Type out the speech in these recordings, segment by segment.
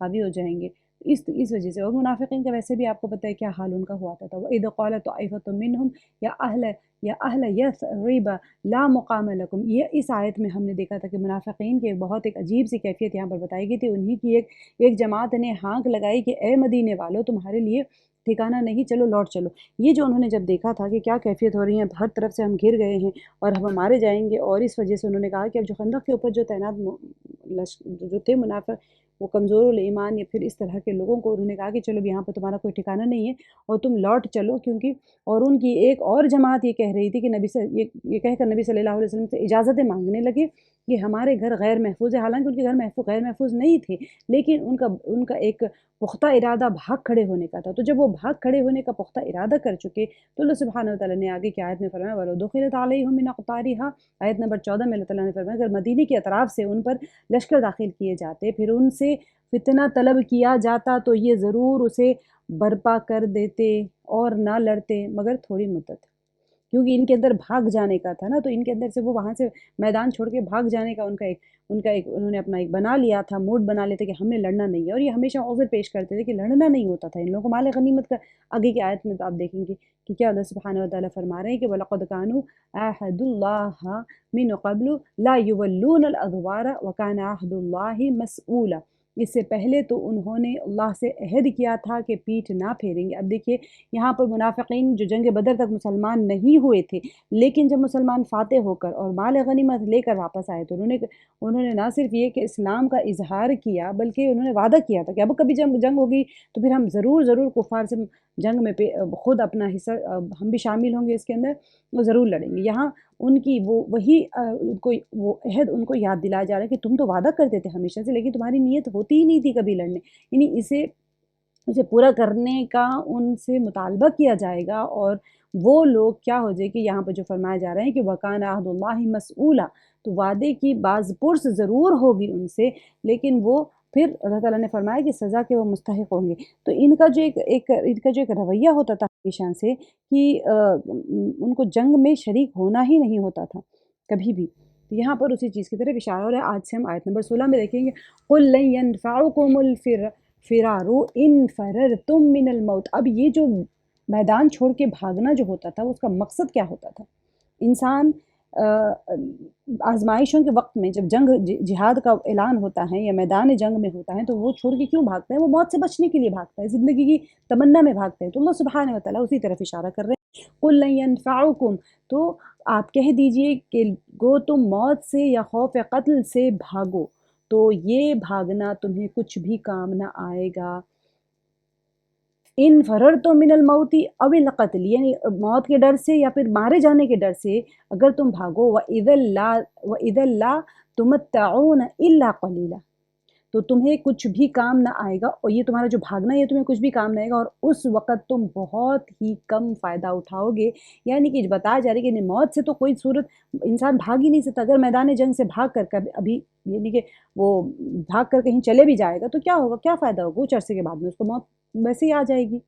حاوی ہو جائیں گے۔ اس وجہ سے، اور منافقین کا ویسے بھی آپ کو پتہ ہے کیا حال ان کا ہوا تھا۔ وَإِذْ قَالَتْ طَائِفَةٌ مِّنْهُمْ یا اہل یثرب لا مقام لکم، یہ اس آیت میں ہم نے دیکھا تھا کہ منافقین کی بہت ایک عجیب سی کیفیت یہاں پر بتائی گئی تھی۔ انہی کی ایک جماعت نے ہانک لگائی کہ اے مدینے والو، تمہارے لیے ٹھکانہ نہیں، چلو لوٹ چلو۔ یہ جو انہوں نے جب دیکھا تھا کہ کیا کیفیت ہو رہی ہے، ہر طرف سے ہم گھر گئے ہیں اور ہم مارے جائیں گے، اور اس وجہ سے انہوں نے کہا کہ اب جو خندق کے اوپر جو تعینات جو تھے منافق، وہ کمزور الایمان یا پھر اس طرح کے لوگوں کو انہوں نے کہا کہ چلو اب یہاں پہ تمہارا کوئی ٹھکانہ نہیں ہے اور تم لوٹ چلو، کیونکہ اور ان کی ایک اور جماعت یہ کہہ رہی تھی کہ یہ کہہ کر نبی صلی اللہ علیہ وسلم سے اجازتیں مانگنے لگے کہ ہمارے گھر غیر محفوظ ہے، حالانکہ ان کے گھر غیر محفوظ نہیں تھے، لیکن ان کا ایک پختہ ارادہ بھاگ کھڑے ہونے کا تھا۔ تو جب وہ بھاگ کھڑے ہونے کا پختہ ارادہ کر چکے تو اللہ سبحانہ وتعالیٰ نے آگے کی آیت میں فرمایا وَلَوْ دُخِلَتْ عَلَيْهِم مِّنْ أَقْطَارِهَا، آیت نمبر 14 میں اللہ تعالیٰ نے فرمایا اگر مدینے کی اطراف سے ان پر لشکر داخل کیے جاتے، پھر ان سے فتنہ طلب کیا جاتا تو یہ ضرور اسے برپا کر دیتے اور نہ لڑتے مگر تھوڑی مدت، کیونکہ ان کے اندر بھاگ جانے کا تھا نا، تو ان کے اندر سے وہ وہاں سے میدان چھوڑ کے بھاگ جانے کا ان کا ایک انہوں نے اپنا ایک بنا لیا تھا، موڈ بنا لیتے کہ ہمیں لڑنا نہیں ہے، اور یہ ہمیشہ عذر پیش کرتے تھے کہ لڑنا نہیں ہوتا تھا ان لوگوں کو۔ مال غنیمت کا آگے کی آیت میں تو آپ دیکھیں گے کہ کیا اللہ سبحانہ وتعالیٰ فرما رہے ہیں کہ وَلَقَدْ كَانُوا عَاهَدُوا اللَّهَ مِنْ قَبْلُ لَا يُوَلُّونَ الْأَدْبَارَ وَكَانَ عَهْدُ اللَّهِ مَسْئُولًا، اس سے پہلے تو انہوں نے اللہ سے عہد کیا تھا کہ پیٹھ نہ پھیریں گے۔ اب دیکھیے یہاں پر منافقین جو جنگ بدر تک مسلمان نہیں ہوئے تھے، لیکن جب مسلمان فاتح ہو کر اور مال غنیمت لے کر واپس آئے تو انہوں نے نہ صرف یہ کہ اسلام کا اظہار کیا، بلکہ انہوں نے وعدہ کیا تھا کہ اب کبھی جنگ ہوگی تو پھر ہم ضرور کفار سے جنگ میں خود اپنا حصہ ہم بھی شامل ہوں گے اس کے اندر، وہ ضرور لڑیں گے۔ یہاں ان کی وہ عہد ان کو یاد دلایا جا رہا ہے کہ تم تو وعدہ کرتے تھے ہمیشہ سے، لیکن تمہاری نیت ہوتی ہی نہیں تھی کبھی لڑنے، یعنی اسے پورا کرنے کا ان سے مطالبہ کیا جائے گا، اور وہ لوگ کیا ہو جائے کہ یہاں پہ جو فرمایا جا رہا ہے کہ وَكَانَ عَهْدُ اللَّهِ مَسْئُولًا، تو وعدے کی باز پرس ضرور ہوگی ان سے، لیکن وہ پھر اللہ تعالیٰ نے فرمایا کہ سزا کے وہ مستحق ہوں گے۔ تو ان کا جو ایک رویہ ہوتا تھا ہمیشہ سے کہ ان کو جنگ میں شریک ہونا ہی نہیں ہوتا تھا کبھی بھی، تو یہاں پر اسی چیز کی طرف اشارہ ہو رہا ہے۔ آج سے ہم آیت نمبر 16 میں دیکھیں گے قُل لَن يَنفَعُكُمُ الْفِرَارُ إِن فَرَرْتُم مِّنَ الْمَوْتِ۔ اب یہ جو میدان چھوڑ کے بھاگنا جو ہوتا تھا اس کا مقصد کیا ہوتا تھا؟ انسان آزمائشوں کے وقت میں جب جہاد کا اعلان ہوتا ہے یا میدان جنگ میں ہوتا ہے تو وہ چھوڑ کے کیوں بھاگتا ہے؟ وہ موت سے بچنے کے لیے بھاگتا ہے، زندگی کی تمنا میں بھاگتا ہے۔ تو اللہ سبحانہ وتعالیٰ اسی طرف اشارہ کر رہے ہیں قُل لَن يَنفَعُكُمْ، تو آپ کہہ دیجئے کہ گو تم موت سے یا خوف قتل سے بھاگو تو یہ بھاگنا تمہیں کچھ بھی کام نہ آئے گا۔ ان فررتم من الموت او القتل، یعنی موت کے ڈر سے یا پھر مارے جانے کے ڈر سے اگر تم بھاگو وَإِذَا لَا تُمَتَّعُونَ إِلَّا قَلِيلًا، تو تمہیں کچھ بھی کام نہ آئے گا، اور یہ تمہارا جو بھاگنا ہے یہ تمہیں کچھ بھی کام نہ آئے گا، اور اس وقت تم بہت ہی کم فائدہ اٹھاؤ گے۔ یعنی کہ بتایا جا رہا ہے کہ موت سے تو کوئی صورت انسان بھاگ ہی نہیں سکتا۔ اگر میدان جنگ سے بھاگ کر ابھی یعنی کہ وہ بھاگ کر کہیں چلے بھی جائے گا تو کیا ہوگا، کیا فائدہ ہوگا؟ کچھ عرصے کے بعد میں اس کو موت ویسے ہی آ جائے گی۔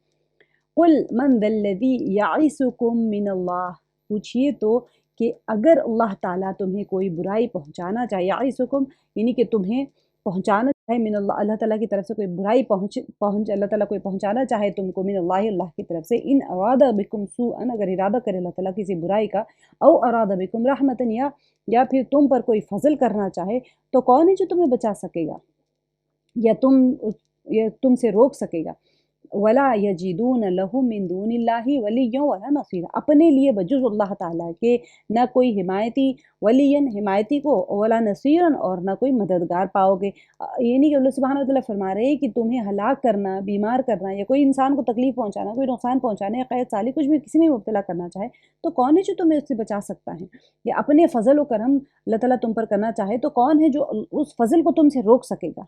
قُلْ مَنْ ذَا الَّذِي يَعِصُكُم مِّنَ اللَّهِ، پوچھئے تو کہ اگر اللہ تعالیٰ تمہیں کوئی برائی پہنچانا چاہے، یعصکم یعنی کہ تمہیں پہنچانا چاہے من اللہ، اللہ تعالیٰ کی طرف سے کوئی برائی اللہ تعالیٰ کوئی پہنچانا چاہے تم کو من اللہ کی طرف سے، ان اراد بکم سوءا، اگر ارادہ کرے اللہ تعالیٰ کسی برائی کا، او اراد بکم رحمتا، یا پھر تم پر کوئی فضل کرنا چاہے، تو کون ہے جو تمہیں بچا سکے گا یا تم سے روک سکے گا؟ وَلَا يَجِدُونَ لَهُم مِّن دُونِ اللَّهِ وَلِيًّا وَلَا نَصِيرًا، اپنے لیے بجز اللہ تعالیٰ کے نہ کوئی حمایتی کو، ولا نصیرًا اور نہ کوئی مددگار پاؤ گے۔ یعنی کہ اللہ سبحانہ وتعالیٰ فرما رہے ہیں کہ تمہیں ہلاک کرنا، بیمار کرنا، یا کوئی انسان کو تکلیف پہنچانا، کوئی نقصان پہنچانا، یا قید سالی کچھ بھی کسی میں مبتلا کرنا چاہے تو کون ہے جو تمہیں اس سے بچا سکتا ہے؟ یا اپنے فضل و کرم اللہ تعالیٰ تم پر کرنا چاہے تو کون ہے جو اس فضل کو تم سے روک سکے گا؟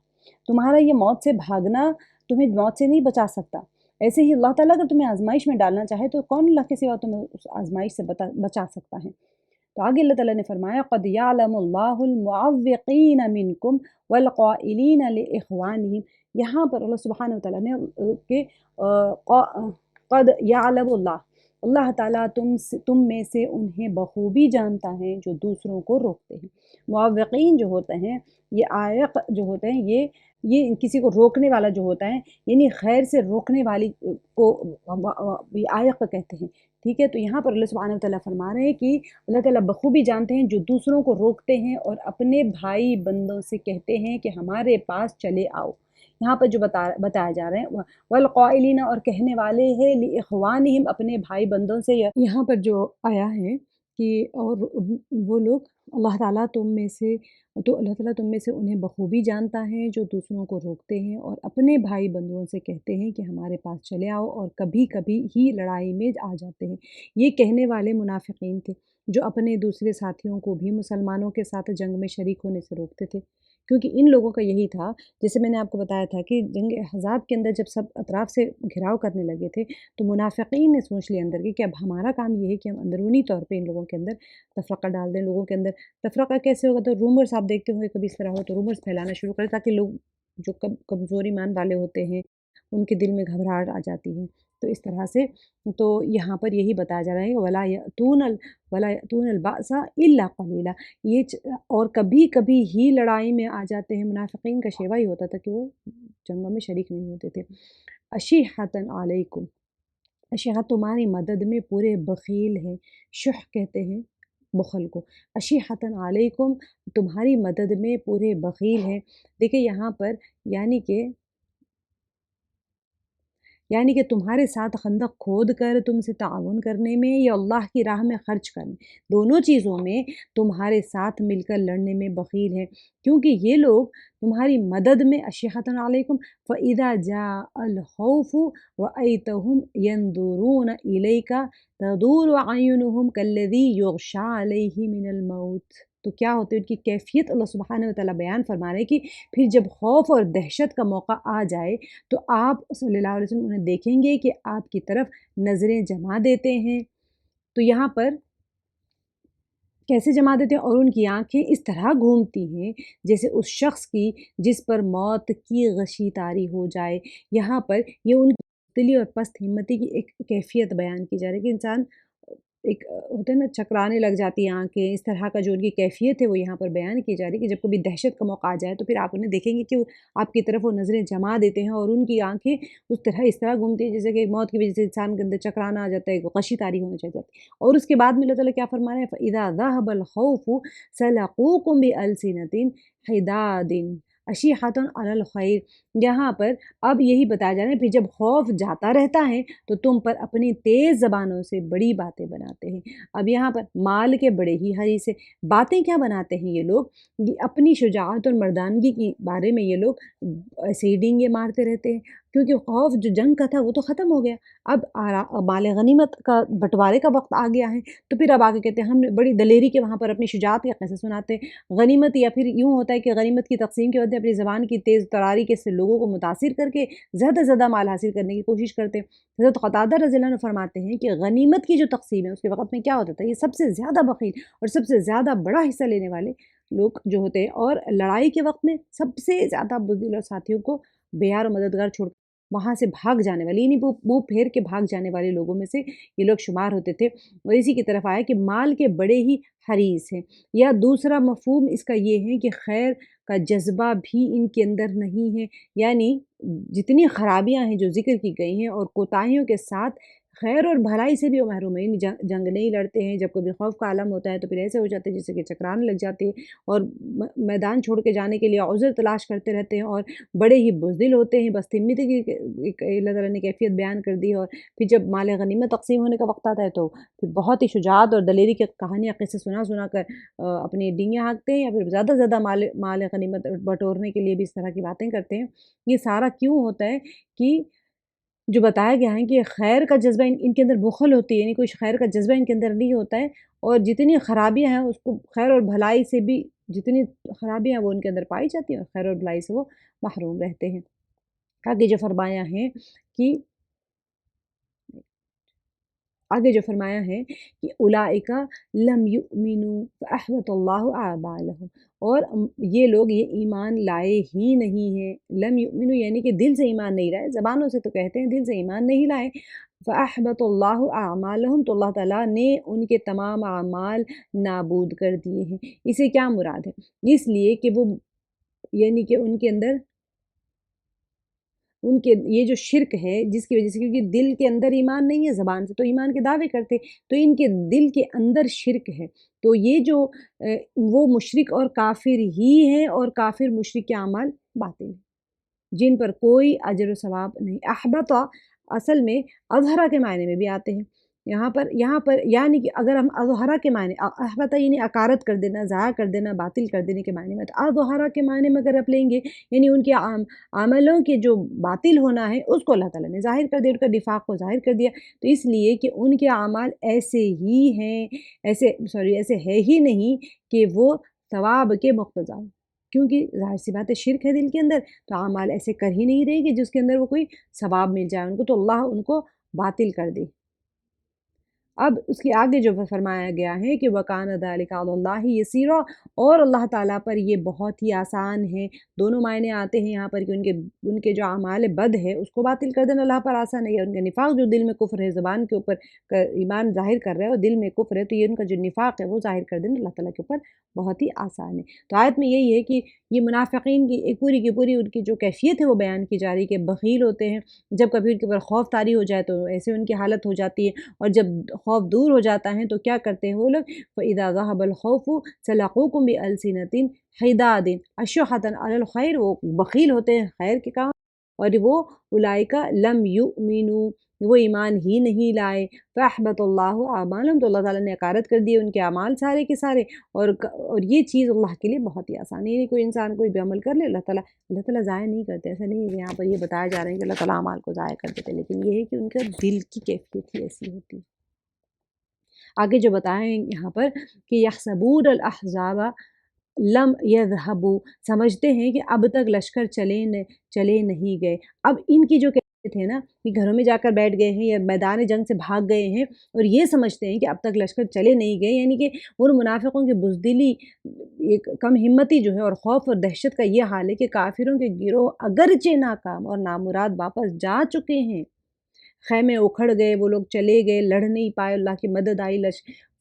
تمہارا یہ موت سے بھاگنا تمہیں موت سے نہیں بچا سکتا۔ ایسے ہی اللہ تعالیٰ اگر تمہیں آزمائش میں ڈالنا چاہے تو کون اللہ کے سوا تمہیں اس آزمائش سے بچا سکتا ہے؟ تو آگے اللہ تعالیٰ نے فرمایا قد یعلم اللہ المعوقین منکم والقائلین لإخوانہم، یہاں پر اللہ سبحانہ وتعالیٰ نے کہ قد یعلم اللہ تعالیٰ تم میں سے انہیں بخوبی جانتا ہے جو دوسروں کو روکتے ہیں۔ معوقین جو ہوتے ہیں، یہ عائق جو ہوتے ہیں، یہ یہ کسی کو روکنے والا جو ہوتا ہے، یعنی خیر سے روکنے والی کو عائق کہتے ہیں، ٹھیک ہے۔ تو یہاں پر اللہ سبحانہ وتعالیٰ فرما رہے ہیں کہ اللہ تعالیٰ بخوبی جانتے ہیں جو دوسروں کو روکتے ہیں اور اپنے بھائی بندوں سے کہتے ہیں کہ ہمارے پاس چلے آؤ۔ یہاں پر جو بتایا جا رہے ہیں والقائلین، اور کہنے والے ہیں لاخوانہم، اپنے بھائی بندوں سے۔ یہاں پر جو آیا ہے کہ اور وہ لوگ اللہ تعالیٰ اللہ تعالیٰ تم میں سے انہیں بخوبی جانتا ہے جو دوسروں کو روکتے ہیں اور اپنے بھائی بندوں سے کہتے ہیں کہ ہمارے پاس چلے آؤ، اور کبھی کبھی ہی لڑائی میں آ جاتے ہیں۔ یہ کہنے والے منافقین تھے جو اپنے دوسرے ساتھیوں کو بھی مسلمانوں کے ساتھ جنگ میں شریک ہونے سے روکتے تھے، کیونکہ ان لوگوں کا یہی تھا، جیسے میں نے آپ کو بتایا تھا کہ جنگ احزاب کے اندر جب سب اطراف سے گھراؤ کرنے لگے تھے تو منافقین نے سوچ لیا اندر کہ اب ہمارا کام یہ ہے کہ ہم اندرونی طور پہ ان لوگوں کے اندر تفرقہ ڈال دیں۔ لوگوں کے اندر تفرقہ کیسے ہوگا؟ تو رومرز آپ دیکھتے ہوں گے کبھی اس طرح ہو تو رومرز پھیلانا شروع کریں تاکہ لوگ جو کمزور ایمان والے ہوتے ہیں ان کے دل میں گھبراہٹ آ جاتی ہے۔ تو اس طرح سے تو یہاں پر یہی بتایا جا رہا ہے کہ وَلَا يَأْتُونَ الْبَأْسَ إِلَّا قَلِيلًا، اور کبھی کبھی ہی لڑائی میں آ جاتے ہیں۔ منافقین کا شیوہ ہی ہوتا تھا کہ وہ جنگوں میں شریک نہیں ہوتے تھے۔ أَشِحَّةً عَلَيْكُمْ، اشیحہ تمہاری مدد میں پورے بخیل ہیں، شح کہتے ہیں بخل کو۔ اشیحتن علیکم، تمہاری مدد میں پورے بخیل ہیں۔ دیکھیں یہاں پر یعنی کہ تمہارے ساتھ خندق کھود کر تم سے تعاون کرنے میں یا اللہ کی راہ میں خرچ کرنے، دونوں چیزوں میں تمہارے ساتھ مل کر لڑنے میں بخیل ہیں، کیونکہ یہ لوگ تمہاری مدد میں اشیحتن علیکم فَإِذَا جَاءَ الْخَوْفُ رَأَيْتَهُمْ يَنْظُرُونَ إِلَيْكَ تَدُورُ أَعْيُنُهُمْ كَالَّذِي يُغْشَىٰ عَلَيْهِ مِنَ الْمَوْتِ۔ تو کیا ہوتے ہیں ان کی کیفیت اللہ سبحانہ وتعالیٰ بیان فرما رہے ہیں کہ پھر جب خوف اور دہشت کا موقع آ جائے تو آپ صلی اللہ علیہ وسلم انہیں دیکھیں گے کہ آپ کی طرف نظریں جما دیتے ہیں۔ تو یہاں پر کیسے جما دیتے ہیں؟ اور ان کی آنکھیں اس طرح گھومتی ہیں جیسے اس شخص کی جس پر موت کی غشی طاری ہو جائے۔ یہاں پر یہ ان کی دلی اور پست ہمتی کی ایک کیفیت بیان کی جا رہی ہے کہ انسان ایک ہوتا ہے نا چکرانے لگ جاتی ہیں آنکھیں، اس طرح کا جو ان کی کیفیت ہے وہ یہاں پر بیان کی جا رہی ہے کہ جب کبھی دہشت کا موقع آ جائے تو پھر آپ انہیں دیکھیں گے کہ آپ کی طرف وہ نظریں جما دیتے ہیں اور ان کی آنکھیں اس طرح گھومتی ہیں جیسے کہ موت کی وجہ سے انسان کے اندر چکرانا آ جاتا ہے، غشی طاری ہونے چل جاتی ہے۔ اور اس کے بعد میں اللہ تعالیٰ کیا فرما رہے ہیں؟ فَإِذَا ذَهَبَ الْخَوْفُ سَلَقُوكُم بِأَلْسِنَةٍ حِدَادٍ اشیحۃ علی الخیر۔ یہاں پر اب یہی بتایا جا رہا ہے، پھر جب خوف جاتا رہتا ہے تو تم پر اپنی تیز زبانوں سے بڑی باتیں بناتے ہیں۔ اب یہاں پر مال کے بڑے ہی حریص ہیں، باتیں کیا بناتے ہیں یہ لوگ؟ اپنی شجاعت اور مردانگی کی بارے میں یہ لوگ ایسے ہی ڈینگے مارتے رہتے ہیں، کیونکہ خوف جو جنگ کا تھا وہ تو ختم ہو گیا، اب مال غنیمت کا بٹوارے کا وقت آ گیا ہے، تو پھر اب آگے کہتے ہیں ہم نے بڑی دلیری کے وہاں پر اپنی شجاعت کے قصے سناتے ہیں۔ غنیمت یا پھر یوں ہوتا ہے کہ غنیمت کی تقسیم کے وقت اپنی زبان کی تیز تراری کے سے لوگوں کو متاثر کر کے زیادہ سے زیادہ مال حاصل کرنے کی کوشش کرتے ہیں۔ حضرت قتادہ رضی اللہ عنہ فرماتے ہیں کہ غنیمت کی جو تقسیم ہے اس کے وقت میں کیا ہوتا تھا، یہ سب سے زیادہ بخیل اور سب سے زیادہ بڑا حصہ لینے والے لوگ جو ہوتے ہیں، اور لڑائی کے وقت میں سب سے زیادہ بزدل اور ساتھیوں کو بیار و مددگار چھوڑ وہاں سے بھاگ جانے والے، یعنی منہ پھیر کے بھاگ جانے والے لوگوں میں سے یہ لوگ شمار ہوتے تھے۔ اور اسی کی طرف آیا کہ مال کے بڑے ہی حریص ہیں، یا دوسرا مفہوم اس کا یہ ہے کہ خیر کا جذبہ بھی ان کے اندر نہیں ہے، یعنی جتنی خرابیاں ہیں جو ذکر کی گئی ہیں اور کوتاہیوں کے ساتھ خیر اور بھلائی سے بھی وہ محروم ہیں، یعنی جنگ نہیں لڑتے ہیں، جب کبھی خوف کا عالم ہوتا ہے تو پھر ایسے ہو جاتے ہیں جیسے کہ چکرانے لگ جاتے ہیں اور میدان چھوڑ کے جانے کے لیے عذر تلاش کرتے رہتے ہیں اور بڑے ہی بزدل ہوتے ہیں۔ بس ہمت کی اللہ تعالیٰ نے کیفیت بیان کر دی، اور پھر جب مال غنیمت تقسیم ہونے کا وقت آتا ہے تو پھر بہت ہی شجاعت اور دلیری کی کہانیاں قصے سنا کر اپنی ڈینگیں ہانکتے ہیں، یا پھر زیادہ سے زیادہ مال غنیمت بٹورنے کے لیے بھی اس طرح کی باتیں کرتے ہیں۔ یہ سارا کیوں ہوتا ہے کہ جو بتایا گیا ہے کہ خیر کا جذبہ ان کے اندر بخل ہوتی ہے، یعنی کوئی خیر کا جذبہ ان کے اندر نہیں ہوتا ہے، اور جتنی خرابیاں ہیں اس کو خیر اور بھلائی سے بھی جتنی خرابیاں وہ ان کے اندر پائی جاتی ہیں اور خیر اور بھلائی سے وہ محروم رہتے ہیں۔ آگے جو فرمایا ہے کہ اولئک لم یؤمنوا فاحبط اللہ اعمالهم، اور یہ لوگ یہ ایمان لائے ہی نہیں ہیں۔ لم یؤمنوا یعنی کہ دل سے ایمان نہیں لائے، زبانوں سے تو کہتے ہیں، دل سے ایمان نہیں لائے۔ فاحبط اللہ اعمالهم، تو اللہ تعالیٰ نے ان کے تمام اعمال نابود کر دیے ہیں۔ اسے کیا مراد ہے؟ اس لیے کہ وہ یعنی کہ ان کے اندر ان کے یہ جو شرک ہے جس کی وجہ سے، کیونکہ دل کے اندر ایمان نہیں ہے، زبان سے تو ایمان کے دعوے کرتے، تو ان کے دل کے اندر شرک ہے، تو یہ جو وہ مشرک اور کافر ہی ہیں، اور کافر مشرک کے اعمال باطل ہیں جن پر کوئی اجر و ثواب نہیں۔ احبط اصل میں اظہرہ کے معنی میں بھی آتے ہیں، یہاں پر یعنی کہ اگر ہم اظہرہ کے معنی، احبط یعنی اکارت کر دینا، ضائع کر دینا، باطل کر دینے کے معنی میں، تو اظہرہ کے معنی میں اگر آپ لیں گے یعنی ان کے عملوں کے جو باطل ہونا ہے اس کو اللہ تعالیٰ نے ظاہر کر دیا، ان کا نفاق کو ظاہر کر دیا، تو اس لیے کہ ان کے اعمال ایسے ہی ہیں، ایسے ہے ہی نہیں کہ وہ ثواب کے مقتضا ہوں، کیونکہ ظاہر سی بات ہے شرک ہے دل کے اندر، تو اعمال ایسے کر ہی نہیں رہے کہ جس کے اندر وہ کوئی ثواب مل جائے ان کو، تو اللہ ان کو باطل کر دے۔ اب اس کے آگے جو فرمایا گیا ہے کہ وَكَانَ ذَلِكَ عَلَى اللَّهِ يَسِيرًا، اور اللہ تعالیٰ پر یہ بہت ہی آسان ہے۔ دونوں معنی آتے ہیں یہاں پر کہ ان کے جو اعمال بد ہے اس کو باطل کر دینا اللہ پر آسان ہے، یا ان کا نفاق جو دل میں کفر ہے، زبان کے اوپر ایمان ظاہر کر رہا ہے اور دل میں کفر ہے، تو یہ ان کا جو نفاق ہے وہ ظاہر کر دینا اللہ تعالیٰ کے اوپر بہت ہی آسان ہے۔ تو آیت میں یہی ہے کہ یہ منافقین کی ایک پوری کی پوری ان کی جو کیفیت ہے وہ بیان کی جا رہی ہے کہ بخیل ہوتے ہیں، جب کبھی ان کے اوپر خوف طاری ہو جائے تو ایسے ان کی حالت ہو جاتی ہے، اور جب خوف دور ہو جاتا ہے تو کیا کرتے ہیں وہ لوگ، فَإِذَا ذَهَبَ الْخَوْفُ سَلَقُوكُمْ بِأَلْسِنَةٍ حِدَادٍ أَشِحَّةً عَلَى الْخَيْرِ، وہ بخیل ہوتے ہیں خیر کے کام، اور وہ اولئک لم یؤمنوا، وہ ایمان ہی نہیں لائے، فَأَحْبَطَ اللَّهُ أَعْمَالَهُمْ، تو اللہ تعالیٰ نے اکارت کر دیے ان کے اعمال سارے کے سارے، اور یہ چیز اللہ کے لیے بہت ہی آسان ہے، یعنی کوئی انسان کوئی بھی عمل کر لے اللہ تعالیٰ ضائع نہیں کرتے، ایسا نہیں ہے کہ یہاں پر یہ بتایا جا رہا ہے کہ اللہ تعالیٰ اعمال کو ضائع کر دیتے، لیکن یہ ہے کہ ان کا دل کی کیفیت ہی ایسی ہوتی ہے۔ آگے جو بتائیں یہاں پر کہ یحسبون الاحزاب لم یذهبوا، سمجھتے ہیں کہ اب تک لشکر چلے نہیں گئے۔ اب ان کی جو کیفیت ہے نا کہ گھروں میں جا کر بیٹھ گئے ہیں یا میدان جنگ سے بھاگ گئے ہیں اور یہ سمجھتے ہیں کہ اب تک لشکر چلے نہیں گئے، یعنی کہ ان منافقوں کی بزدلی، ایک کم ہمتی جو ہے اور خوف اور دہشت کا یہ حال ہے کہ کافروں کے گروہ اگرچہ ناکام اور نامراد واپس جا چکے ہیں، خیمے اکھڑ گئے، وہ لوگ چلے گئے، لڑ نہیں پائے، اللہ کی مدد آئی،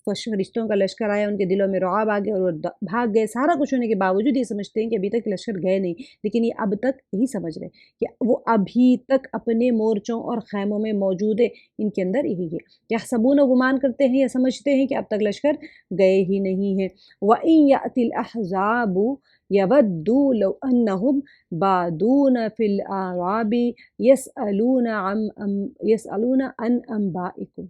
فرشتوں کا لشکر آیا، ان کے دلوں میں رعب آ گیا اور وہ بھاگ گئے، سارا کچھ ہونے کے باوجود یہ سمجھتے ہیں کہ ابھی تک لشکر گئے نہیں، لیکن یہ اب تک یہی سمجھ رہے کہ وہ ابھی تک اپنے مورچوں اور خیموں میں موجود ہے، ان کے اندر یہی ہے، یحسبون، گمان کرتے ہیں یا سمجھتے ہیں کہ اب تک لشکر گئے ہی نہیں ہیں۔ وَإِن يَأْتِ الْأَحْزَابُ يَوَدُّوا لَوْ أَنَّهُمْ بَادُونَ فِي الْأَعْرَابِ يَسْأَلُونَ عَنْ أَنْبَائِكُمْ،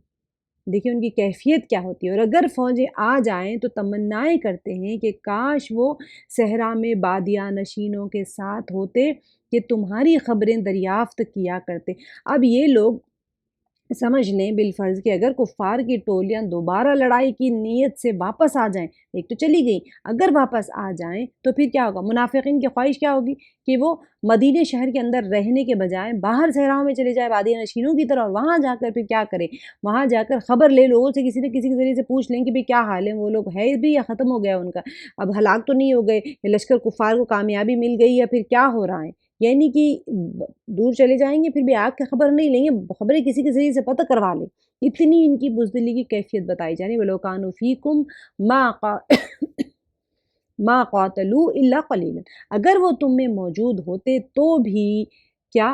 دیکھیں ان کی کیفیت کیا ہوتی ہے، اور اگر فوجیں آ جائیں تو تمنائیں کرتے ہیں کہ کاش وہ صحرا میں بادیہ نشینوں کے ساتھ ہوتے کہ تمہاری خبریں دریافت کیا کرتے۔ اب یہ لوگ سمجھ لیں بالفرض کہ اگر کفار کی ٹولیاں دوبارہ لڑائی کی نیت سے واپس آ جائیں، ایک تو چلی گئی، اگر واپس آ جائیں تو پھر کیا ہوگا، منافقین کی خواہش کیا ہوگی کہ وہ مدینہ شہر کے اندر رہنے کے بجائے باہر صحراؤں میں چلے جائے بادیہ نشینوں کی طرح، اور وہاں جا کر پھر کیا کرے، وہاں جا کر خبر لے، لوگوں سے کسی نہ کسی کے ذریعے سے پوچھ لیں کہ بھئی کیا حال ہے، وہ لوگ ہے بھی یا ختم ہو گیا ان کا، اب ہلاک تو نہیں ہو گئے، یا لشکر کفار کو کامیابی مل گئی، یا پھر کیا ہو رہا ہے، یعنی کہ دور چلے جائیں گے پھر بھی آگ کی خبر نہیں لیں گے، خبریں کسی کے ذریعے سے پتہ کروا لیں، اتنی ان کی بزدلی کی کیفیت بتائی جا رہی ہے۔ وَلَوْ كَانُوا فِيكُمْ مَا قَاتَلُوا إِلَّا قَلِيلًا، اگر وہ تم میں موجود ہوتے تو بھی کیا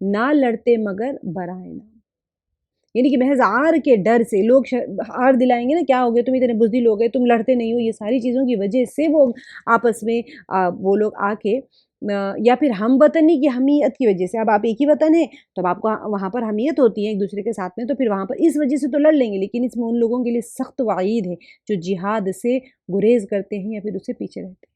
نہ لڑتے مگر برائے نام، یعنی کہ محض آر کے ڈر سے لوگ آر دلائیں گے نا، کیا ہو گئے تم اتنے بزدل ہو گئے، تم لڑتے نہیں ہو، یہ ساری چیزوں کی وجہ سے وہ آپس میں وہ لوگ آ کے، یا پھر ہم وطنی کی حمیت کی وجہ سے، اب آپ ایک ہی وطن ہیں تو اب آپ کو وہاں پر حمیت ہوتی ہے ایک دوسرے کے ساتھ میں، تو پھر وہاں پر اس وجہ سے تو لڑ لیں گے، لیکن اس میں ان لوگوں کے لیے سخت وعید ہے جو جہاد سے گریز کرتے ہیں یا پھر اس سے پیچھے رہتے ہیں۔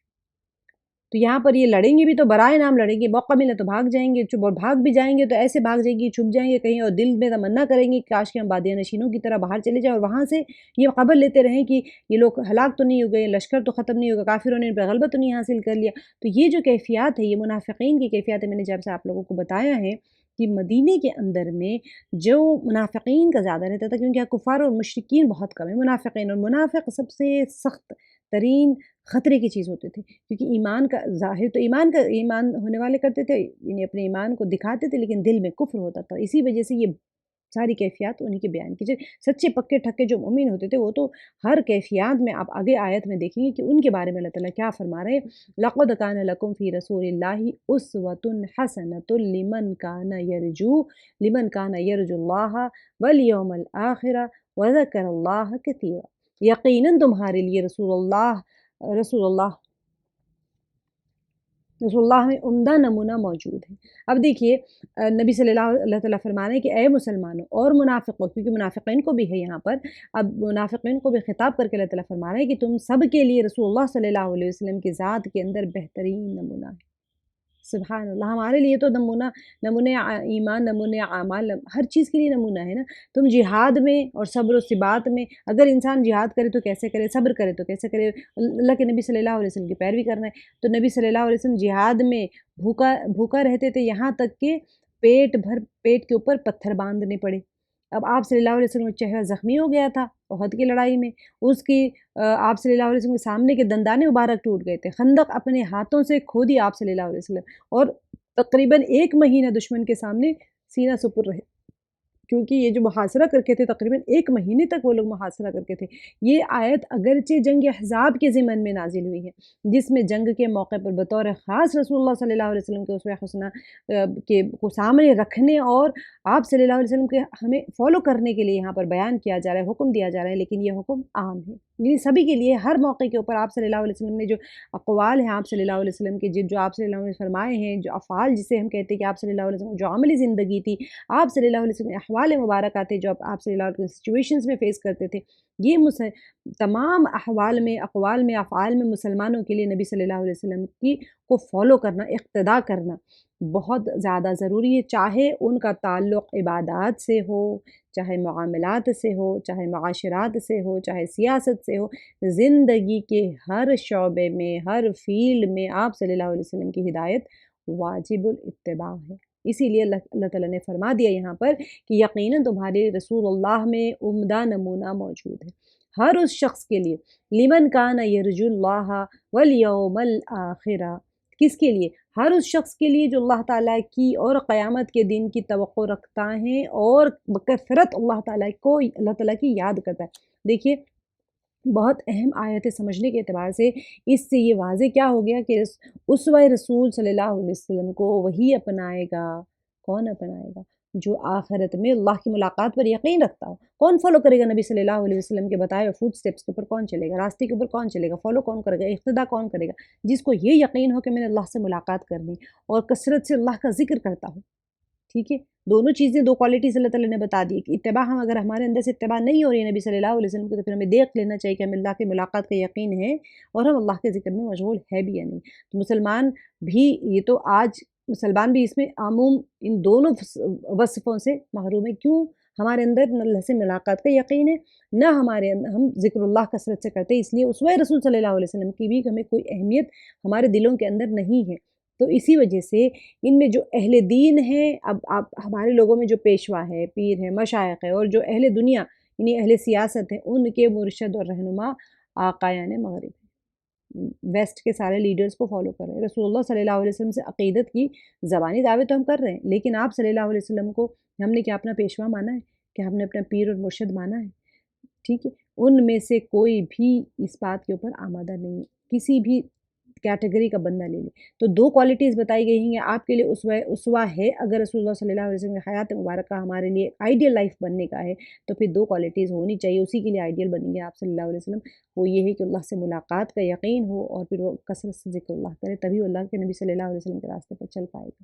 تو یہاں پر یہ لڑیں گے بھی تو برائے نام لڑیں گے، موقع ملا تو بھاگ جائیں گے، اور بھاگ بھی جائیں گے تو ایسے بھاگ جائیں گے چھپ جائیں گے کہیں، اور دل میں تمنا کریں گے کہ کاش کہ ہم بادیہ نشینوں کی طرح باہر چلے جائیں، اور وہاں سے یہ خبر لیتے رہیں کہ یہ لوگ ہلاک تو نہیں ہو گئے، لشکر تو ختم نہیں ہوگا، کافروں نے ان پہ غلبہ تو نہیں حاصل کر لیا۔ تو یہ جو کیفیات ہے، یہ منافقین کی کیفیات ہے، میں نے جب سے آپ لوگوں کو بتایا ہے کہ مدینے کے اندر میں جو منافقین کا زیادہ رہتا تھا، کیونکہ کفار اور مشرکین بہت کم ہیں، منافقین، اور منافق سب سے سخت ترین خطرے کی چیز ہوتے تھے، کیونکہ ایمان کا ظاہر تو ایمان ہونے والے کرتے تھے، یعنی اپنے ایمان کو دکھاتے تھے، لیکن دل میں کفر ہوتا تھا، اسی وجہ سے یہ ساری کیفیات انہی کے بیان کیجیے۔ سچے پکے ٹھکے جو مومن ہوتے تھے وہ تو ہر کیفیات میں، آپ آگے آیت میں دیکھیں گے کہ ان کے بارے میں اللہ تعالیٰ کیا فرما رہے ہیں۔ لَقَدْ كَانَ لَكُمْ فِي رَسُولِ اللَّهِ أُسْوَةٌ حَسَنَةٌ لِمَنْ كَانَ يَرْجُو اللَّهَ وَالْيَوْمَ الْآخِرَ وَذَكَرَ اللَّهَ كَثِيرًا۔ یقیناً تمہارے لیے رسول اللہ میں عمدہ نمونہ موجود ہے۔ اب دیکھیے نبی صلی اللہ تعالیٰ فرما رہے ہیں کہ اے مسلمانوں اور منافقوں، کیونکہ منافقین کو بھی ہے یہاں پر، اب منافقین کو بھی خطاب کر کے اللہ تعالیٰ فرما رہے ہیں کہ تم سب کے لیے رسول اللہ صلی اللہ علیہ وسلم کی ذات کے اندر بہترین نمونہ ہے۔ سبحان اللہ، ہمارے لیے تو نمونہ ایمان، نمونہ اعمال، ہر چیز کے لیے نمونہ ہے نا۔ تم جہاد میں اور صبر و ثبات میں، اگر انسان جہاد کرے تو کیسے کرے، صبر کرے تو کیسے کرے، اللہ کے نبی صلی اللہ علیہ وسلم کی پیروی کرنا ہے۔ تو نبی صلی اللہ علیہ وسلم جہاد میں بھوکا رہتے تھے، یہاں تک کہ پیٹ کے اوپر پتھر باندھنے پڑے۔ اب آپ صلی اللہ علیہ وسلم کا چہرہ زخمی ہو گیا تھا احد کی لڑائی میں، آپ صلی اللہ علیہ وسلم کے سامنے کے دندانے مبارک ٹوٹ گئے تھے، خندق اپنے ہاتھوں سے کھودی آپ صلی اللہ علیہ وسلم، اور تقریباً 1 مہینہ دشمن کے سامنے سینہ سپر رہے، کیونکہ یہ جو محاصرہ کر کے تھے تقریباً 1 مہینے تک وہ لوگ محاصرہ کر کے تھے۔ یہ آیت اگرچہ جنگ احزاب کے ضمن میں نازل ہوئی ہے، جس میں جنگ کے موقع پر بطور خاص رسول اللہ صلی اللہ علیہ وسلم کے اسوہ حسنہ کو سامنے رکھنے اور آپ صلی اللہ علیہ وسلم کے ہمیں فالو کرنے کے لیے یہاں پر بیان کیا جا رہا ہے، حکم دیا جا رہا ہے، لیکن یہ حکم عام ہے، یعنی سبھی کے لیے ہر موقع کے اوپر آپ صلی اللہ علیہ وسلم نے جو اقوال ہیں آپ صلی اللہ علیہ وسلم کے، جو آپ صلی اللہ علیہ وسلم فرمائے ہیں، جو افعال جسے ہم کہتے ہیں کہ آپ صلی اللہ علیہ وسلم جو عملی زندگی تھی، آپ صلی اللہ علیہ وسلم احوال مبارک آتے جو آپ صلی اللہ علیہ وسلم سچویشنز میں فیس کرتے تھے، یہ تمام احوال میں، اقوال میں، افعال میں مسلمانوں کے لیے نبی صلی اللہ علیہ وسلم کو فالو کرنا، اقتداء کرنا بہت زیادہ ضروری ہے، چاہے ان کا تعلق عبادات سے ہو، چاہے معاملات سے ہو، چاہے معاشرات سے ہو، چاہے سیاست سے ہو، زندگی کے ہر شعبے میں، ہر فیلڈ میں آپ صلی اللہ علیہ وسلم کی ہدایت واجب الاتباع ہے۔ اسی لیے اللہ تعالیٰ نے فرما دیا یہاں پر کہ یقیناً تمہارے رسول اللہ میں عمدہ نمونہ موجود ہے، ہر اس شخص کے لیے، لمن کان یرجو اللہ والیوم الآخرہ، کس کے لیے؟ ہر اس شخص کے لیے جو اللہ تعالیٰ کی اور قیامت کے دن کی توقع رکھتا ہے اور بکثرت اللہ تعالیٰ کی یاد کرتا ہے۔ دیکھیے بہت اہم آیت ہے سمجھنے کے اعتبار سے، اس سے یہ واضح کیا ہو گیا کہ اسوہ رسول صلی اللہ علیہ وسلم کو وہی اپنائے گا، کون اپنائے گا؟ جو آخرت میں اللہ کی ملاقات پر یقین رکھتا ہو۔ کون فالو کرے گا نبی صلی اللہ علیہ وسلم کے بتائے ہوئے فوٹ سٹیپس کے اوپر؟ کون چلے گا؟ راستے کے اوپر کون چلے گا؟ فالو کون کرے گا؟ اقتداء کون کرے گا؟ جس کو یہ یقین ہو کہ میں نے اللہ سے ملاقات کرنی اور کثرت سے اللہ کا ذکر کرتا ہوں۔ ٹھیک ہے، دونوں چیزیں، 2 کوالٹیز اللہ تعالیٰ نے بتا دی کہ اتباع، ہم اگر ہمارے اندر سے اتباع نہیں ہو رہی ہے نبی صلی اللہ علیہ وسلم کی، تو پھر ہمیں دیکھ لینا چاہیے کہ ہمیں اللہ کی ملاقات کا یقین ہے اور ہم اللہ کے ذکر میں مشغول ہے بھی یا نہیں۔ تو مسلمان بھی، یہ تو آج مسلمان بھی اس میں عموم ان دونوں وصفوں سے محروم ہے۔ کیوں؟ ہمارے اندر نہ اللہ سے ملاقات کا یقین ہے، نہ ہم ذکر اللہ کثرت سے کرتے، اس لیے اسوہ رسول صلی اللہ علیہ وسلم کی بھی ہمیں کوئی اہمیت ہمارے دلوں کے اندر نہیں ہے۔ تو اسی وجہ سے ان میں جو اہل دین ہیں، اب ہمارے لوگوں میں جو پیشوا ہے، پیر ہے، مشائخ ہے، اور جو اہل دنیا یعنی اہل سیاست ہیں، ان کے مرشد اور رہنما آقایان مغرب ہیں، ویسٹ کے سارے لیڈرز کو فالو کر رہے ہیں۔ رسول اللہ صلی اللہ علیہ وسلم سے عقیدت کی زبانی دعوے تو ہم کر رہے ہیں، لیکن آپ صلی اللہ علیہ وسلم کو ہم نے کیا اپنا پیشوا مانا ہے؟ کیا ہم نے اپنا پیر اور مرشد مانا ہے؟ ٹھیک ہے، ان میں سے کوئی بھی اس بات کے اوپر آمادہ نہیں ہے، کسی بھی کیٹیگری کا بندہ لے لے۔ تو 2 کوالٹیز بتائی گئی ہیں، آپ کے لیے اسوہ ہے، اگر رسول اللہ صلی اللہ علیہ وسلم کی حیات مبارکہ ہمارے لیے آئیڈیل لائف بننے کا ہے تو پھر 2 کوالٹیز ہونی چاہیے، اسی کے لیے آئیڈیل بنیں گے آپ صلی اللہ علیہ وسلم۔ وہ یہ ہے کہ اللہ سے ملاقات کا یقین ہو اور پھر وہ کثرت سے ذکر اللہ کرے، تبھی اللہ کے نبی صلی اللہ علیہ وسلم کے راستے پر چل پائے گا۔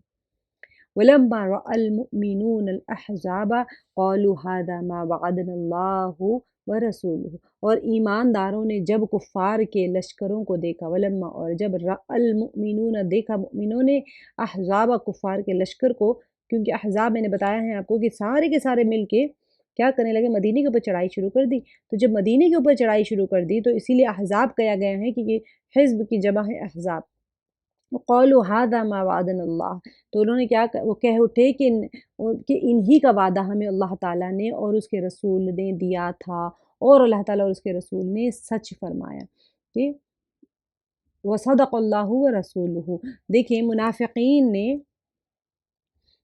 وَلَمَّا رَأَى الْمُؤْمِنُونَ الْأَحْزَابَ قَالُوا هَذَا مَا وَعَدَنَا اللَّهُ وَرَسُولُهُ، اور ایمانداروں نے جب کفار کے لشکروں کو دیکھا، وَلَمَّا، اور جب رَأَى الْمُؤْمِنُونَ دیکھا مؤمنوں نے، احزاب کفار کے لشکر کو، کیونکہ احزاب میں نے بتایا ہے آپ کو کہ سارے کے سارے مل کے کیا کرنے لگے، مدینے کے اوپر چڑھائی شروع کر دی۔ تو جب مدینے کے اوپر چڑھائی شروع کر دی تو اسی لیے احزاب کہا گیا ہے کہ حزب کی جمع ہے احزاب۔ قَالُوا هَذَا مَا وَعَدَنَا اللَّهُ، تو انہوں نے وہ کہہ اٹھے کہ انہی کا وعدہ ہمیں اللہ تعالیٰ نے اور اس کے رسول نے دیا تھا، اور اللہ تعالیٰ اور اس کے رسول نے سچ فرمایا کہ وَصَدَقَ اللَّهُ وَرَسُولُهُ۔ دیکھیں منافقین نے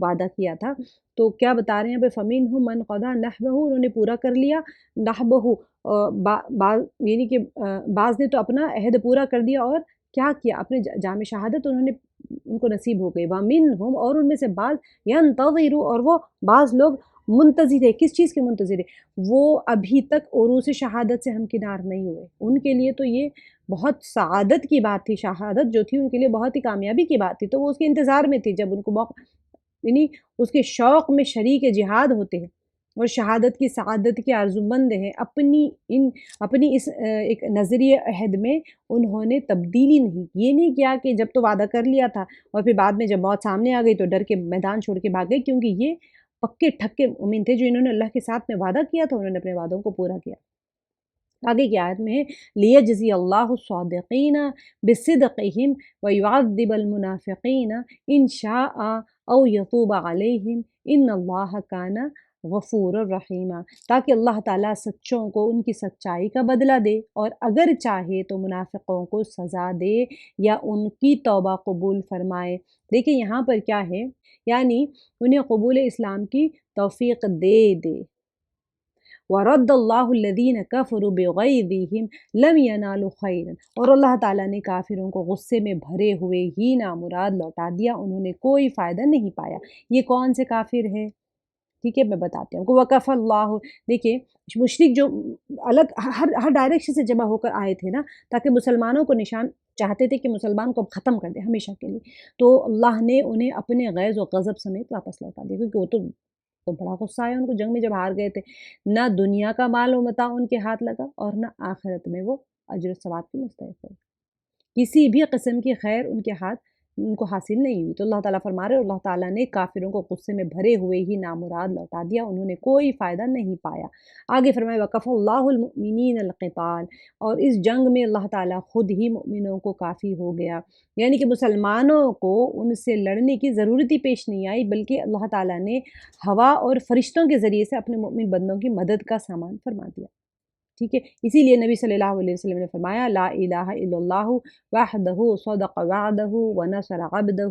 وعدہ کیا تھا، تو کیا بتا رہے ہیں بھائی فَمِنْهُمْ مَنْ قَضَى نَحْبَهُ، انہوں نے پورا کر لیا نحبہ، یعنی کہ بعض نے تو اپنا عہد پورا کر دیا اور کیا کیا، اپنے جام شہادت انہوں نے ان کو نصیب ہو گئی، وَمِنْهُمْ اور ان میں سے بعض يَنْتَظِرُ اور وہ بعض لوگ منتظر ہے، کس چیز کے منتظر ہے، وہ ابھی تک عروس شہادت سے ہمکنار نہیں ہوئے، ان کے لیے تو یہ بہت سعادت کی بات تھی، شہادت جو تھی ان کے لیے بہت ہی کامیابی کی بات تھی، تو وہ اس کے انتظار میں تھی، جب ان کو موقع یعنی اس کے شوق میں شریک جہاد ہوتے ہیں اور شہادت کی سعادت کے آرزومند ہیں، اپنی اس ایک نظریہ عہد میں انہوں نے تبدیلی نہیں کی، یہ نہیں کیا کہ جب تو وعدہ کر لیا تھا اور پھر بعد میں جب موت سامنے آ گئی تو ڈر کے میدان چھوڑ کے بھاگ گئے، کیونکہ یہ پکے ٹھکے مومن تھے جو انہوں نے اللہ کے ساتھ میں وعدہ کیا تھا، انہوں نے اپنے وعدوں کو پورا کیا۔ آگے کی آیت میں ہے لِيَجْزِيَ اللَّهُ الصَّادِقِينَ بِصِدْقِهِمْ وَيُعَذِّبَ الْمُنَافِقِينَ إِنْ شَاءَ أَوْ يَتُوبَ عَلَيْهِمْ إِنَّ اللَّهَ كَانَ غفور الرحیمہ، تاکہ اللہ تعالیٰ سچوں کو ان کی سچائی کا بدلہ دے اور اگر چاہے تو منافقوں کو سزا دے یا ان کی توبہ قبول فرمائے۔ دیکھیں یہاں پر کیا ہے، یعنی انہیں قبول اسلام کی توفیق دے دے۔ وَرَدَّ اللَّهُ الَّذِينَ كَفَرُوا بِغَيْظِهِمْ لَمْ يَنَالُوا خَيْرًا، اور اللہ تعالیٰ نے کافروں کو غصے میں بھرے ہوئے ہی نامراد لوٹا دیا، انہوں نے کوئی فائدہ نہیں پایا۔ یہ کون سے کافر ہے؟ ٹھیک ہے، میں بتاتی ہوں کو وقف اللہ۔ دیکھیں مشرک جو الگ ہر ڈائریکشن سے جمع ہو کر آئے تھے نا، تاکہ مسلمانوں کو نشان چاہتے تھے کہ مسلمان کو اب ختم کر دیں ہمیشہ کے لیے، تو اللہ نے انہیں اپنے غیظ و غضب سمیت واپس لوٹا دیا، کیونکہ وہ تو بڑا غصہ آیا ان کو جنگ میں جب ہار گئے تھے، نہ دنیا کا مال و متاع ان کے ہاتھ لگا اور نہ آخرت میں وہ اجر و ثواب کے مستحق ہوئے، کسی بھی قسم کی خیر ان کو حاصل نہیں ہوئی۔ تو اللہ تعالیٰ فرما رہے ہیں اللہ تعالیٰ نے کافروں کو غصے میں بھرے ہوئے ہی نامراد لوٹا دیا، انہوں نے کوئی فائدہ نہیں پایا۔ آگے فرمائے وَكَفَى اللَّهُ الْمُؤْمِنِينَ الْقِتَالَ، اور اس جنگ میں اللہ تعالیٰ خود ہی مؤمنوں کو کافی ہو گیا، یعنی کہ مسلمانوں کو ان سے لڑنے کی ضرورت ہی پیش نہیں آئی، بلکہ اللہ تعالیٰ نے ہوا اور فرشتوں کے ذریعے سے اپنے مؤمن بندوں کی مدد کا سامان فرما دیا۔ ٹھیک ہے، اسی لیے نبی صلی اللہ علیہ وسلم نے فرمایا لا الہ الا اللہ وحدہ صدق وعدہ ونصر عبدہ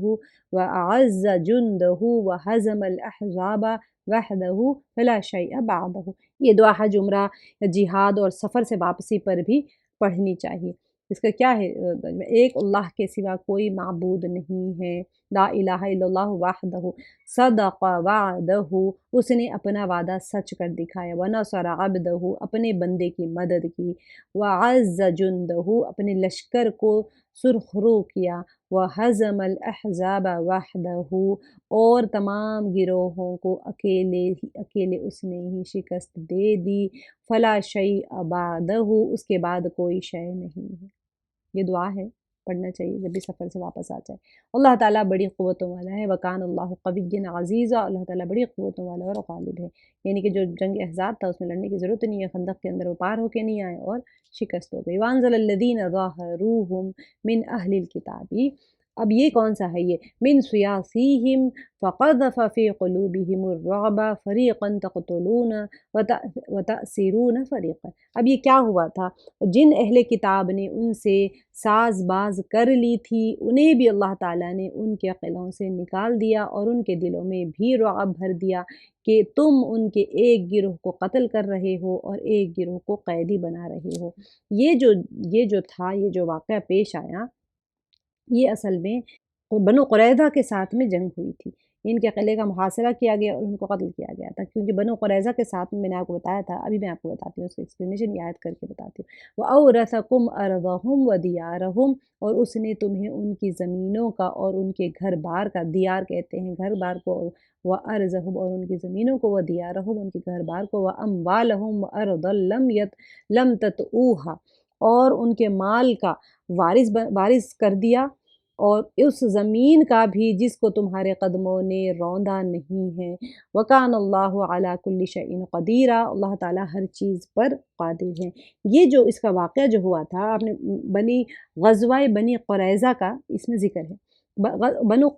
واعز جندہ وہزم الاحزاب وحدہ فلا شیء بعدہ۔ یہ دعا حج عمرہ جہاد اور سفر سے واپسی پر بھی پڑھنی چاہیے۔ اس کا کیا ہے، ایک اللہ کے سوا کوئی معبود نہیں ہے، لا الہ الا اللہ وحدہ صدق وعدہ، اس نے اپنا وعدہ سچ کر دکھایا، ونصر عبدہ اپنے بندے کی مدد کی، وعز جندہ اپنے لشکر کو سرخرو کیا، وہزم الاحزاب وحدہ اور تمام گروہوں کو اکیلے اس نے ہی شکست دے دی، فلا شیء بعدہ اس کے بعد کوئی شے نہیں ہے۔ یہ دعا ہے، پڑھنا چاہیے جب بھی سفر سے واپس آ جائے۔ اللہ تعالیٰ بڑی قوتوں والا ہے، وکان اللہ قویا عزیزا، اللہ تعالیٰ بڑی قوتوں والا اور غالب ہے، یعنی کہ جو جنگ احزاب تھا اس میں لڑنے کی ضرورت نہیں ہے، خندق کے اندر وہ پار ہو کے نہیں آئے اور شکست ہو گئی۔ وانزل الذین ظاہروہم من اہل الکتاب، اب یہ کون سا ہے، یہ من سیاسیہم فقذف فی قلوبہم الرعب فریقا تقتلون وتأسرون فریقا۔ اب یہ کیا ہوا تھا، جن اہل کتاب نے ان سے ساز باز کر لی تھی انہیں بھی اللہ تعالیٰ نے ان کے قلعوں سے نکال دیا اور ان کے دلوں میں بھی رعب بھر دیا کہ تم ان کے ایک گروہ کو قتل کر رہے ہو اور ایک گروہ کو قیدی بنا رہے ہو۔ یہ جو واقعہ پیش آیا، یہ اصل میں بنو قریظہ کے ساتھ میں جنگ ہوئی تھی، ان کے قلعے کا محاصرہ کیا گیا اور ان کو قتل کیا گیا تھا، کیونکہ بنو قریظہ کے ساتھ میں نے آپ کو بتایا تھا، ابھی میں آپ کو بتاتی ہوں اس کی ایکسپلینیشن یاد کر کے بتاتی ہوں۔ وَأَوْرَثَكُمْ أَرْضَهُمْ وَدِيَارَهُمْ، اور اس نے تمہیں ان کی زمینوں کا اور ان کے گھر بار کا، دیار کہتے ہیں گھر بار کو، وَأَرْضَهُمْ اور ان کی زمینوں کو، وَدِيَارَهُمْ ان کے گھر بار کو، وَأَمْوَالَهُمْ وَأَرْضًا لَمْ تَطْئُوهَا اور ان کے مال کا وارث کر دیا، اور اس زمین کا بھی جس کو تمہارے قدموں نے روندا نہیں ہے۔ وَكَانَ اللَّهُ عَلَى كُلِّ شَيْءٍ قَدِيرًا، اللہ تعالیٰ ہر چیز پر قادر ہے۔ یہ جو اس کا واقعہ جو ہوا تھا، آپ نے غزوہ بنی قریظہ کا اس میں ذکر ہے۔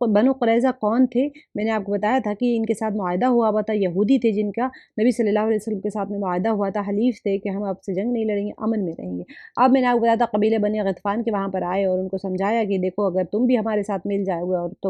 بنو قریظہ کون تھے، میں نے آپ کو بتایا تھا کہ ان کے ساتھ معاہدہ ہوا تھا، یہودی تھے جن کا نبی صلی اللہ علیہ وسلم کے ساتھ میں معاہدہ ہوا تھا، حلیف تھے کہ ہم آپ سے جنگ نہیں لڑیں گے، امن میں رہیں گے۔ اب میں نے آپ کو بتایا تھا قبیلے بنی غطفان کے وہاں پر آئے اور ان کو سمجھایا کہ دیکھو اگر تم بھی ہمارے ساتھ مل جاؤ گے اور تو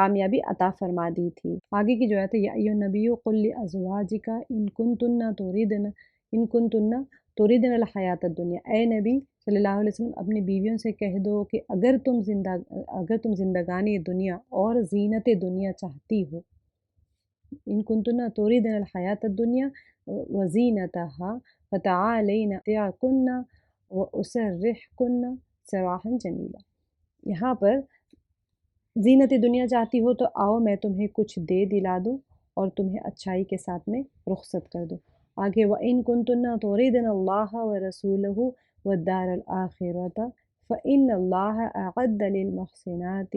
کامیابی عطا فرما دی تھی۔ آگے کی جو آیت ہے یا ایھا النبی قل لازواجک ان کنتن تریدن الحیات الدنیا، اے نبی صلی اللہ علیہ وسلم اپنی بیویوں سے کہہ دو کہ اگر تم زندگانی دنیا اور زینت دنیا چاہتی ہو، ان کنتن تریدن الحیات الدنیا وزینتها فتعالین امتعکن واسرحکن سراحا جمیلا۔ یہاں پر زینت دنیا چاہتی ہو تو آؤ میں تمہیں کچھ دے دلا دوں اور تمہیں اچھائی کے ساتھ میں رخصت کر دوں۔ آگے وَإِن كُنتُنَّ تُرِيدْنَ اللَّهَ وَرَسُولَهُ وَالدَّارَ الْآخِرَةَ فَإِنَّ اللَّهَ أَعَدَّ لِلْمُحْسِنَاتِ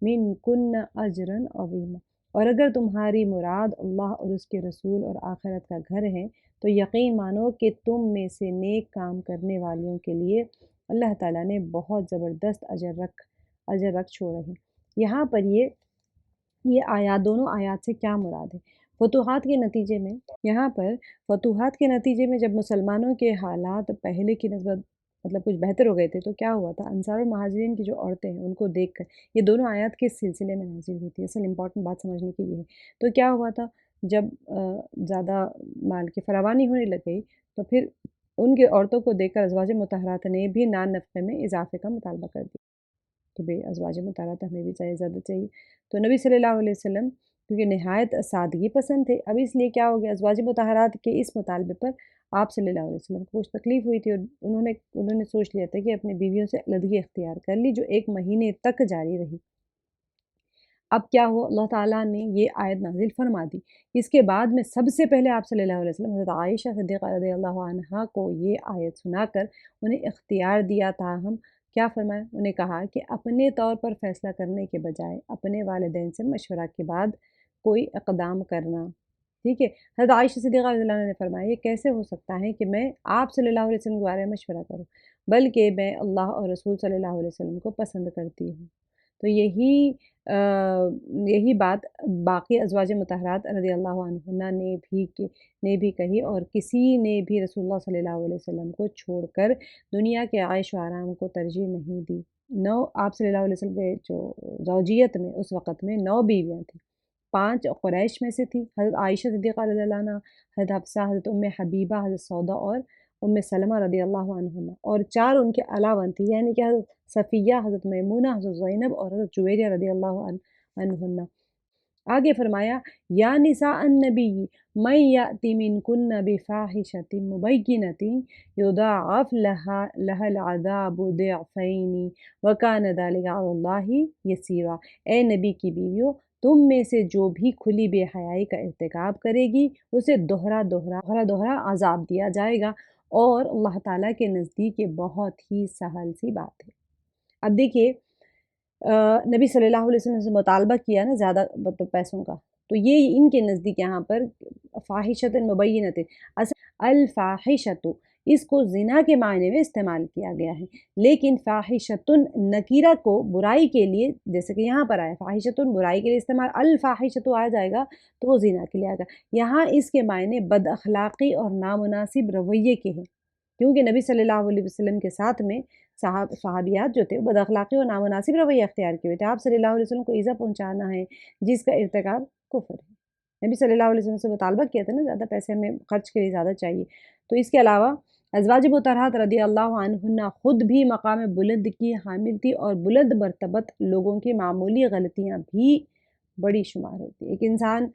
مِنكُنَّ أَجْرًا عَظِيمًا۔ اور اگر تمہاری مراد اللہ اور اس کے رسول اور آخرت کا گھر ہے تو یقین مانو کہ تم میں سے نیک کام کرنے والیوں کے لیے اللہ تعالیٰ نے بہت زبردست اجر رکھ چھوڑے ہیں۔ یہاں پر یہ آیات، دونوں آیات سے کیا مراد ہے؟ فتوحات کے نتیجے میں، یہاں پر فتوحات کے نتیجے میں جب مسلمانوں کے حالات پہلے کی نسبت مطلب کچھ بہتر ہو گئے تھے تو کیا ہوا تھا، انصار اور مہاجرین کی جو عورتیں ہیں ان کو دیکھ کر، یہ دونوں آیات کس سلسلے میں نازل ہوئی تھی، اصل امپورٹنٹ بات سمجھنے کی یہ ہے۔ تو کیا ہوا تھا، جب زیادہ مال کی فراوانی ہونے لگ گئی تو پھر ان کے عورتوں کو دیکھ کر ازواج مطہرات نے بھی نان نفقے میں اضافے کا مطالبہ کر دیا کہ بھئی ازواج مطہرات ہمیں بھی چاہیے، زیادہ چاہیے۔ تو نبی صلی اللہ علیہ وسلم کیونکہ نہایت سادگی پسند تھے، اب اس لیے کیا ہو گیا، ازواج مطہرات کے اس مطالبے پر آپ صلی اللہ علیہ وسلم کو کچھ تکلیف ہوئی تھی اور انہوں نے سوچ لیا تھا کہ اپنی بیویوں سے علیحدگی اختیار کر لی، جو 1 مہینے تک جاری رہی۔ اب کیا ہوا، اللہ تعالیٰ نے یہ آیت نازل فرما دی۔ اس کے بعد میں سب سے پہلے آپ صلی اللہ علیہ وسلم حضرت عائشہ صدیقہ رضی اللہ عنہا کو یہ آیت سنا کر انہیں اختیار دیا، تاہم کیا فرمایا، انہیں کہا کہ اپنے طور پر فیصلہ کرنے کے بجائے اپنے والدین سے مشورہ کے بعد کوئی اقدام کرنا، ٹھیک ہے۔ حضرت عائشہ صدیقہ رضی اللہ عنہ نے فرمایا یہ کیسے ہو سکتا ہے کہ میں آپ صلی اللہ علیہ وسلم کے بارے میں مشورہ کروں، بلکہ میں اللہ اور رسول صلی اللہ علیہ وسلم کو پسند کرتی ہوں۔ تو یہی بات باقی ازواج مطہرات رضی اللہ عنہن نے بھی کہی، اور کسی نے بھی رسول اللہ صلی اللہ علیہ وسلم کو چھوڑ کر دنیا کے عیش و آرام کو ترجیح نہیں دی۔ آپ صلی اللہ علیہ وسلم کے جو زوجیت میں اس وقت میں 9 بیویاں تھیں، 5 قریش میں سے تھی، حضرت عائشہ صدیقہ رضی اللہ عنہ، حضرت حفصہ، حضرت ام حبیبہ، حضرت سودا اور ام سلمہ رضی اللہ عنہن، اور 4 ان کے علاوہ تھی، یعنی کہ حضرت صفیہ، حضرت میمونہ، حضرت زینب اور حضرت جویریہ رضی اللہ عنہن۔ آگے فرمایا یا نساء النبی من یأتی منکن بفاحشۃ مبینۃ یضاعف لها العذاب ضعفین وکان ذلک علی اللہ یسیرا۔ اے نبی کی بیویوں، تم میں سے جو بھی کھلی بے حیائی کا ارتکاب کرے گی اسے دوہرا عذاب دیا جائے گا، اور اللہ تعالیٰ کے نزدیک یہ بہت ہی سہل سی بات ہے۔ اب دیکھیے نبی صلی اللہ علیہ وسلم سے مطالبہ کیا نا زیادہ پیسوں کا، تو یہ ان کے نزدیک یہاں پر فاحشۃ مبینۃ، اصل الفاحشۃ اس کو زنا کے معنی میں استعمال کیا گیا ہے، لیکن فاحشۃ نکیرہ کو برائی کے لیے، جیسے کہ یہاں پر آیا فاحشۃ برائی کے لیے استعمال، الفاحشۃ آ جائے گا تو وہ زنا کے لیے آئے گا۔ یہاں اس کے معنی بد اخلاقی اور نامناسب رویے کے ہیں، کیونکہ نبی صلی اللہ علیہ وسلم کے ساتھ میں صحابیات جو تھے وہ بد اخلاقی اور نامناسب رویہ اختیار کیے ہوئے تھے۔ آپ صلی اللہ علیہ وسلم کو ایذا پہنچانا ہے جس کا ارتکاب کفر ہے۔ نبی صلی اللہ علیہ وسلم سے مطالبہ کیا تھا نا زیادہ پیسے ہمیں خرچ کے لیے زیادہ چاہیے۔ تو اس کے علاوہ ازواج مطہرات رضی اللہ عنہن خود بھی مقام بلند کی حامل تھی، اور بلند مرتبت لوگوں کی معمولی غلطیاں بھی بڑی شمار ہوتی ہے۔ ایک انسان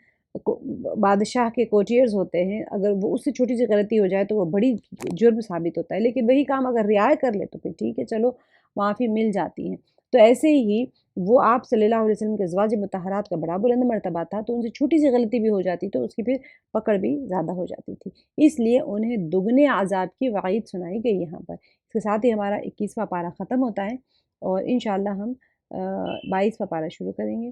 بادشاہ کے کوٹیرز ہوتے ہیں، اگر وہ اس سے چھوٹی سی غلطی ہو جائے تو وہ بڑی جرم ثابت ہوتا ہے، لیکن وہی کام اگر رعایہ کر لے تو پھر ٹھیک ہے، چلو معافی مل جاتی ہے۔ تو ایسے ہی وہ آپ صلی اللہ علیہ وسلم کے ازواج مطہرات کا بڑا بلند مرتبہ تھا، تو ان سے چھوٹی سی غلطی بھی ہو جاتی تو اس کی پھر پکڑ بھی زیادہ ہو جاتی تھی، اس لیے انہیں دگنے عذاب کی وعید سنائی گئی یہاں پر۔ اس کے ساتھ ہی ہمارا 21واں پارہ ختم ہوتا ہے، اور انشاءاللہ ہم 22واں پارہ شروع کریں گے۔